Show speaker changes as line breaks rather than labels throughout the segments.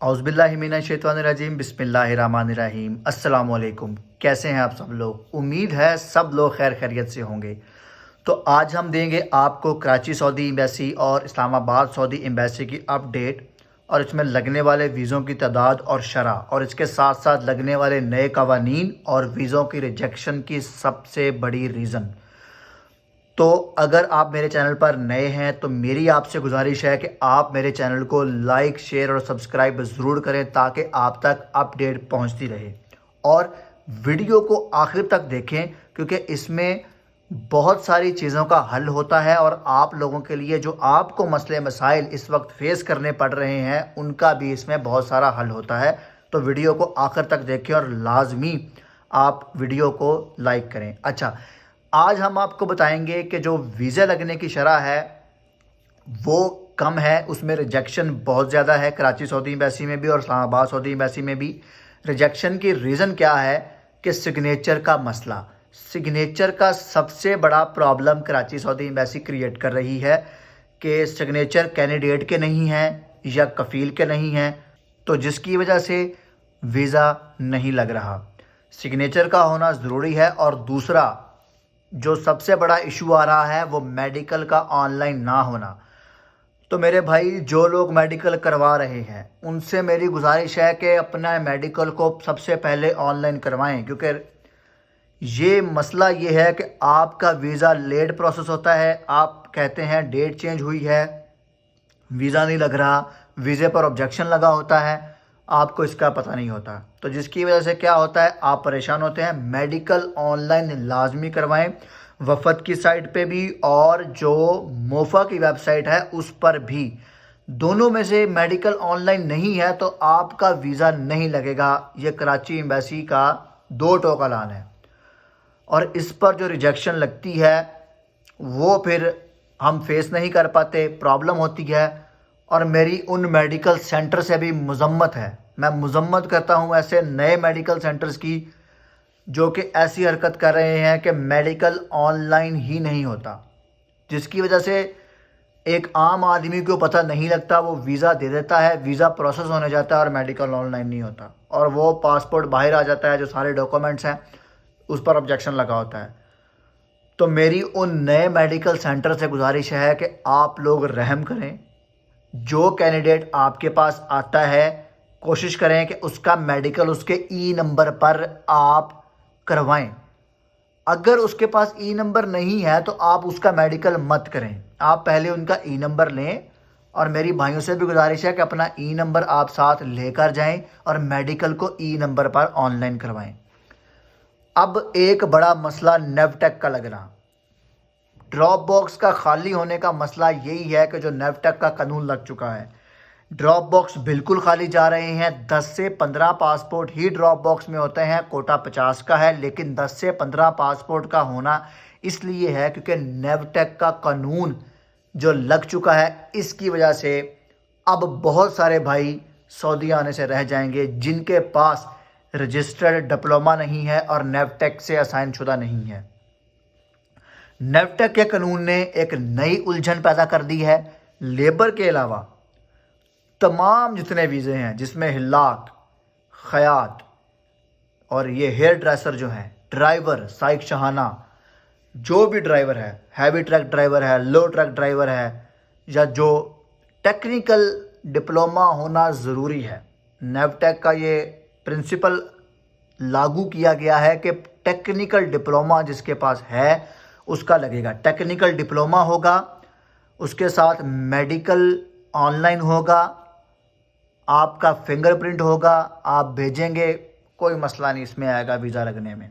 औज़ुबिल्लाहिमिनश्शैतानिर्रजीम बिस्मिल्लाहिर्रहमानिर्रहीम। अस्सलाम वालेकुम। कैसे हैं आप सब लोग? उम्मीद है सब लोग खैर खैरियत से होंगे। तो आज हम देंगे आपको कराची सऊदी एम्बेसी और इस्लामाबाद सऊदी एम्बेसी की अपडेट और इसमें लगने वाले वीज़ों की तादाद और शरह और इसके साथ साथ लगने वाले नए कवानीन और वीज़ों की रिजेक्शन की सबसे बड़ी रीज़न। तो अगर आप मेरे चैनल पर नए हैं तो मेरी आपसे गुजारिश है कि आप मेरे चैनल को लाइक, शेयर और सब्सक्राइब ज़रूर करें ताकि आप तक अपडेट पहुंचती रहे। और वीडियो को आखिर तक देखें क्योंकि इसमें बहुत सारी चीज़ों का हल होता है और आप लोगों के लिए जो आपको मसले मसाइल इस वक्त फेस करने पड़ रहे हैं उनका भी इसमें बहुत सारा हल होता है। तो वीडियो को आखिर तक देखें और लाजमी आप वीडियो को लाइक करें। अच्छा, आज हम आपको बताएंगे कि जो वीज़ा लगने की शरह है वो कम है, उसमें रिजेक्शन बहुत ज़्यादा है कराची सऊदी एम्बेसी में भी और इस्लामाबाद सऊदी एम्बेसी में भी। रिजेक्शन की रीज़न क्या है कि सिग्नेचर का मसला, सिग्नेचर का सबसे बड़ा problem Karachi Saudi embassy create कर रही है कि सिग्नेचर कैंडिडेट के नहीं हैं या कफ़ील के नहीं हैं, तो जिसकी वजह से वीज़ा नहीं लग रहा। सिग्नेचर का होना ज़रूरी है। और दूसरा जो सबसे बड़ा इशू आ रहा है वो मेडिकल का ऑनलाइन ना होना। तो मेरे भाई जो लोग मेडिकल करवा रहे हैं उनसे मेरी गुजारिश है कि अपना मेडिकल को सबसे पहले ऑनलाइन करवाएं, क्योंकि ये मसला ये है कि आपका वीज़ा लेट प्रोसेस होता है। आप कहते हैं डेट चेंज हुई है, वीज़ा नहीं लग रहा, वीज़े पर ऑब्जेक्शन लगा होता है, आपको इसका पता नहीं होता। तो जिसकी वजह से क्या होता है, आप परेशान होते हैं। मेडिकल ऑनलाइन लाजमी करवाएं, वफद की साइट पे भी और जो मोफा की वेबसाइट है उस पर भी। दोनों में से मेडिकल ऑनलाइन नहीं है तो आपका वीज़ा नहीं लगेगा। ये कराची एम्बेसी का दो टोक ऐलान है और इस पर जो रिजेक्शन लगती है वो फिर हम फेस नहीं कर पाते, प्रॉब्लम होती है। और मेरी उन मेडिकल सेंटर से भी मजम्मत है, मैं मजम्मत करता हूँ ऐसे नए मेडिकल सेंटर्स की जो कि ऐसी हरकत कर रहे हैं कि मेडिकल ऑनलाइन ही नहीं होता, जिसकी वजह से एक आम आदमी को पता नहीं लगता, वो वीज़ा दे देता है, वीज़ा प्रोसेस होने जाता है और मेडिकल ऑनलाइन नहीं होता और वो पासपोर्ट बाहर आ जाता है, जो सारे डॉक्यूमेंट्स हैं उस पर ऑब्जेक्शन लगा होता है। तो मेरी उन नए मेडिकल सेंटर से गुजारिश है कि आप लोग रहम करें, जो कैंडिडेट आपके पास आता है कोशिश करें कि उसका मेडिकल उसके ई नंबर पर आप करवाएं। अगर उसके पास ई नंबर नहीं है तो आप उसका मेडिकल मत करें, आप पहले उनका ई नंबर लें। और मेरी भाइयों से भी गुजारिश है कि अपना ई नंबर आप साथ लेकर जाएं और मेडिकल को ई नंबर पर ऑनलाइन करवाएं। अब एक बड़ा मसला नेवटेक का लगना, ड्रॉप बॉक्स का खाली होने का मसला यही है कि जो नेवटेक का कानून लग चुका है, ड्रॉप बॉक्स बिल्कुल खाली जा रहे हैं। 10 से 15 पासपोर्ट ही ड्रॉप बॉक्स में होते हैं, कोटा 50 का है, लेकिन 10 से 15 पासपोर्ट का होना इसलिए है क्योंकि नेवटेक का कानून जो लग चुका है, इसकी वजह से अब बहुत सारे भाई सऊदी आने से रह जाएंगे जिनके पास रजिस्टर्ड डिप्लोमा नहीं है और नेवटेक से असाइन शुदा नहीं है। नेवटेक के कानून ने एक नई उलझन पैदा कर दी है। लेबर के अलावा तमाम जितने वीज़े हैं जिसमें हिल्लाक, खयात और ये हेयर ड्रेसर जो हैं, ड्राइवर, साइक शहाना, जो भी ड्राइवर है, हैवी ट्रक ड्राइवर है, लो ट्रक ड्राइवर है, या जो टेक्निकल डिप्लोमा होना ज़रूरी है। नेवटेक का ये प्रिंसिपल लागू किया गया है कि टेक्निकल डिप्लोमा जिसके पास है उसका लगेगा। टेक्निकल डिप्लोमा होगा, उसके साथ मेडिकल ऑनलाइन होगा, आपका फिंगरप्रिंट होगा, आप भेजेंगे, कोई मसला नहीं इसमें आएगा वीज़ा लगने में।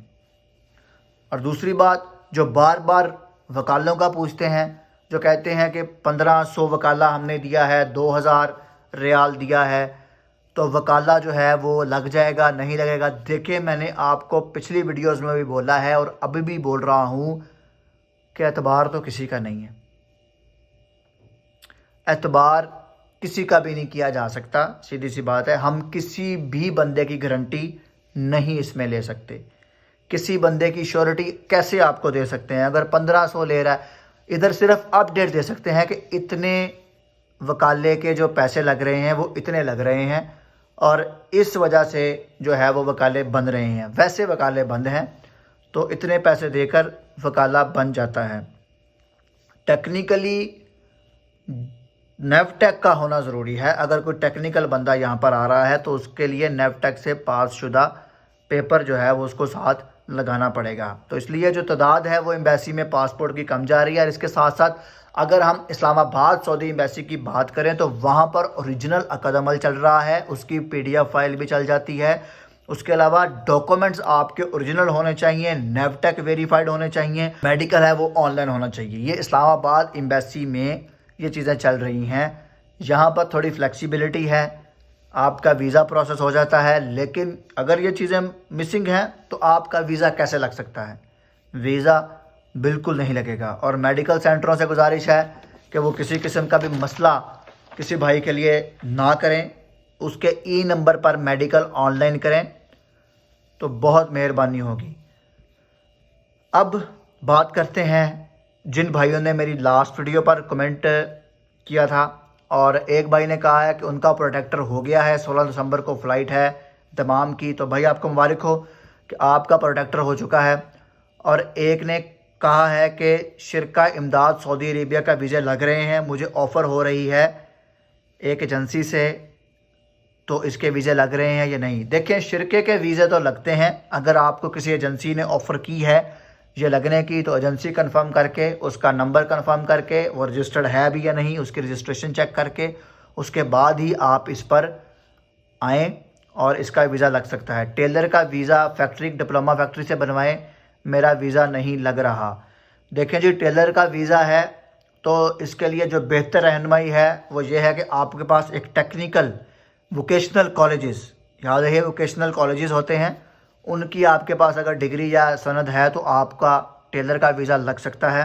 और दूसरी बात, जो बार बार वकालों का पूछते हैं, जो कहते हैं कि 1500 वकाला हमने दिया है, 2000 रियाल दिया है, तो वकाला जो है वो लग जाएगा नहीं लगेगा। देखिए, मैंने आपको पिछली वीडियोज़ में भी बोला है और अभी भी बोल रहा हूँ कि एतबार तो किसी का नहीं है, एतबार किसी का भी नहीं किया जा सकता, सीधी सी बात है। हम किसी भी बंदे की गारंटी नहीं इसमें ले सकते, किसी बंदे की श्योरिटी कैसे आपको दे सकते हैं? अगर 1500 ले रहा है, इधर सिर्फ अपडेट दे सकते हैं कि इतने वकाले के जो पैसे लग रहे हैं वो इतने लग रहे हैं, और इस वजह से जो है वो वकाले बन रहे हैं। वैसे वकाले बंद हैं तो इतने पैसे देकर वकाला बन जाता है। टेक्निकली नेवटेक का होना ज़रूरी है। अगर कोई टेक्निकल बंदा यहाँ पर आ रहा है तो उसके लिए नेवटेक से पास शुदा पेपर जो है वो उसको साथ लगाना पड़ेगा। तो इसलिए जो तादाद है वो एम्बेसी में पासपोर्ट की कम जा रही है। और इसके साथ साथ अगर हम इस्लामाबाद सऊदी एम्बेसी की बात करें तो वहाँ पर ओरिजिनल अक़द अमल चल रहा है, उसकी PDF फाइल भी चल जाती है। उसके अलावा डॉक्यूमेंट्स आपके ओरिजिनल होने चाहिए, नेवटेक वेरीफाइड होने चाहिए, मेडिकल है वो ऑनलाइन होना चाहिए। ये इस्लामाबाद एम्बेसी में ये चीज़ें चल रही हैं। यहाँ पर थोड़ी फ्लेक्सिबिलिटी है, आपका वीज़ा प्रोसेस हो जाता है। लेकिन अगर ये चीज़ें मिसिंग हैं तो आपका वीज़ा कैसे लग सकता है? वीज़ा बिल्कुल नहीं लगेगा। और मेडिकल सेंटरों से गुजारिश है कि वो किसी किस्म का भी मसला किसी भाई के लिए ना करें, उसके नंबर पर मेडिकल ऑनलाइन करें तो बहुत मेहरबानी होगी। अब बात करते हैं जिन भाइयों ने मेरी लास्ट वीडियो पर कमेंट किया था और एक भाई ने कहा है कि उनका प्रोटेक्टर हो गया है, 16 दिसंबर को फ़्लाइट है दमाम की। तो भाई आपको मुबारक हो कि आपका प्रोटेक्टर हो चुका है। और एक ने कहा है कि शिरका इमदाद सऊदी अरेबिया का वीज़ा लग रहे हैं, मुझे ऑफ़र हो रही है एक एजेंसी से, तो इसके वीज़े लग रहे हैं या नहीं। देखिए, शिरके के वीज़े तो लगते हैं। अगर आपको किसी एजेंसी ने ऑफ़र की है ये लगने की तो एजेंसी कंफर्म करके, उसका नंबर कंफर्म करके, वो रजिस्टर्ड है भी या नहीं उसकी रजिस्ट्रेशन चेक करके, उसके बाद ही आप इस पर आएँ और इसका वीज़ा लग सकता है। टेलर का वीज़ा फैक्ट्री डिप्लोमा फैक्ट्री से बनवाएं, मेरा वीज़ा नहीं लग रहा। देखें जी, टेलर का वीज़ा है तो इसके लिए जो बेहतर रहनुमाई है वो ये है कि आपके पास एक टेक्निकल वोकेशनल कॉलेजेस, याद रहे वोकेशनल कॉलेजेस होते हैं, उनकी आपके पास अगर डिग्री या सनद है तो आपका टेलर का वीज़ा लग सकता है।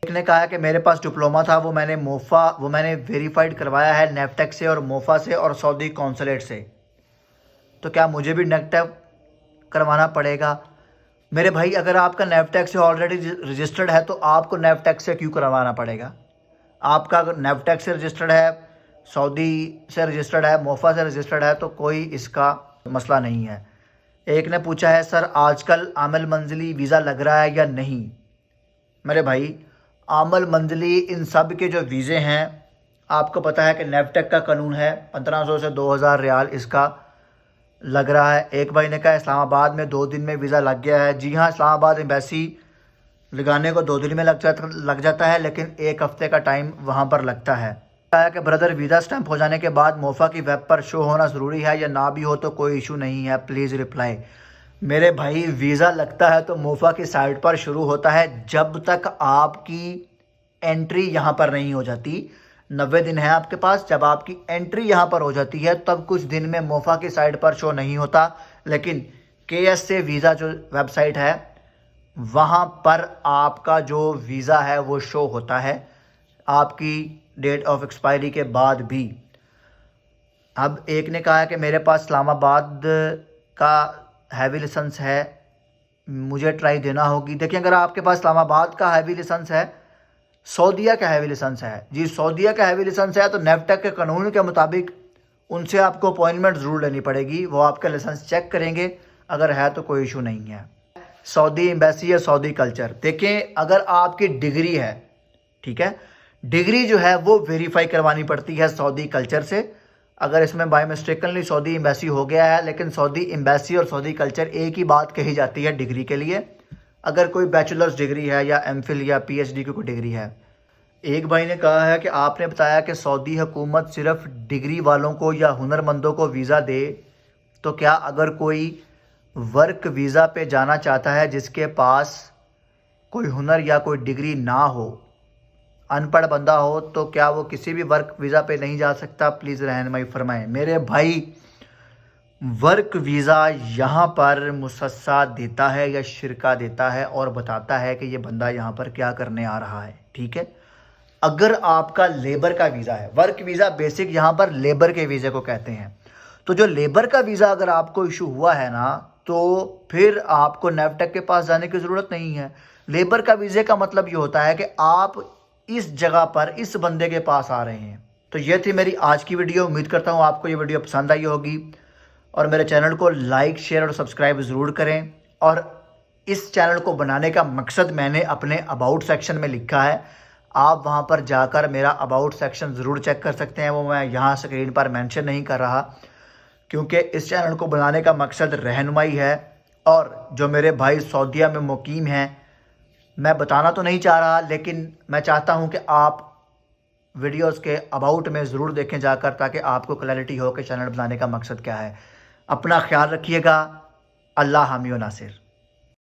एक ने कहा है कि मेरे पास डिप्लोमा था, वो मैंने वेरीफाइड करवाया है नेवटेक से और मोफा से और सऊदी कौंसलेट से, तो क्या मुझे भी नेवटेक करवाना पड़ेगा? मेरे भाई, अगर आपका नेवटेक से ऑलरेडी रजिस्टर्ड है तो आपको नेवटेक से क्यों करवाना पड़ेगा? आपका अगर नेवटेक से रजिस्टर्ड है, सऊदी से रजिस्टर्ड है, मोफा से रजिस्टर्ड है तो कोई इसका मसला नहीं है। एक ने पूछा है सर आजकल आमल मंजिली वीज़ा लग रहा है या नहीं? मेरे भाई, आमल मंजिली इन सब के जो वीज़े हैं, आपको पता है कि नेवटेक का कानून है 1500 से 2000 रियाल इसका लग रहा है। एक भाई ने कहा इस्लामाबाद में 2 दिन में वीज़ा लग गया है। जी हाँ, इस्लामाबाद एम्बेसी लगाने को 2 दिन में लग जाता है, लेकिन 1 हफ़्ते का टाइम वहाँ पर लगता है। कहा कि ब्रदर वीज़ा स्टैंप हो जाने के बाद मोफा की वेब पर शो होना ज़रूरी है या ना भी हो तो कोई इशू नहीं है, प्लीज़ रिप्लाई। मेरे भाई, वीज़ा लगता है तो मोफा की साइट पर शुरू होता है जब तक आपकी एंट्री यहाँ पर नहीं हो जाती। 90 दिन है आपके पास। जब आपकी एंट्री यहाँ पर हो जाती है तब कुछ दिन में मोफा की साइट पर शो नहीं होता, लेकिन KS से वीज़ा जो वेबसाइट है वहाँ पर आपका जो वीज़ा है वो शो होता है आपकी डेट ऑफ एक्सपायरी के बाद भी। अब एक ने कहा है कि मेरे पास इस्लामाबाद का हैवी लाइसेंस है, मुझे ट्राई देना होगी। देखिए, अगर आपके पास इस्लामाबाद का हैवी लाइसेंस है, सऊदीया का हैवी लाइसेंस है, जी सऊदीया का हैवी लाइसेंस है तो नेवटेक के कानून के मुताबिक उनसे आपको अपॉइंटमेंट ज़रूर लेनी पड़ेगी। वो आपका लाइसेंस चेक करेंगे, अगर है तो कोई इशू नहीं है। सऊदी एम्बेसी या सऊदी कल्चर, देखें अगर आपकी डिग्री है, ठीक है, डिग्री जो है वो वेरीफाई करवानी पड़ती है सऊदी कल्चर से। अगर इसमें बाय मिस्टेकनली सऊदी एम्बेसी हो गया है, लेकिन सऊदी एम्बेसी और सऊदी कल्चर एक ही बात कही जाती है डिग्री के लिए। अगर कोई बैचलर्स डिग्री है या MPhil या PhD की कोई डिग्री है। एक भाई ने कहा है कि आपने बताया कि सऊदी हुकूमत सिर्फ डिग्री वालों को या हुनरमंदों को वीज़ा दे, तो क्या अगर कोई वर्क वीज़ा पे जाना चाहता है जिसके पास कोई हुनर या कोई डिग्री ना हो, अनपढ़ बंदा हो, तो क्या वो किसी भी वर्क वीज़ा पे नहीं जा सकता? प्लीज़ रहनुमाई फरमाएं। मेरे भाई, वर्क वीज़ा यहाँ पर मुसस्सा देता है या शिरका देता है और बताता है कि ये बंदा यहाँ पर क्या करने आ रहा है, ठीक है। अगर आपका लेबर का वीज़ा है, वर्क वीज़ा बेसिक यहाँ पर लेबर के वीज़े को कहते हैं, तो जो लेबर का वीज़ा अगर आपको इशू हुआ है ना, तो फिर आपको नेवटेक के पास जाने की ज़रूरत नहीं है। लेबर का वीज़े का मतलब ये होता है कि आप इस जगह पर इस बंदे के पास आ रहे हैं। तो ये थी मेरी आज की वीडियो। उम्मीद करता हूँ आपको ये वीडियो पसंद आई होगी। और मेरे चैनल को लाइक, शेयर और सब्सक्राइब ज़रूर करें। और इस चैनल को बनाने का मकसद मैंने अपने अबाउट सेक्शन में लिखा है, आप वहां पर जाकर मेरा अबाउट सेक्शन ज़रूर चेक कर सकते हैं। वो मैं यहाँ स्क्रीन पर मेंशन नहीं कर रहा, क्योंकि इस चैनल को बनाने का मकसद रहनुमाई है। और जो मेरे भाई सऊदीया में मुकीम हैं, मैं बताना तो नहीं चाह रहा, लेकिन मैं चाहता हूं कि आप वीडियोस के अबाउट में ज़रूर देखें जाकर, ताकि आपको क्लैरिटी हो कि चैनल बनाने का मकसद क्या है। अपना ख्याल रखिएगा। अल्लाह हामी व नासिर।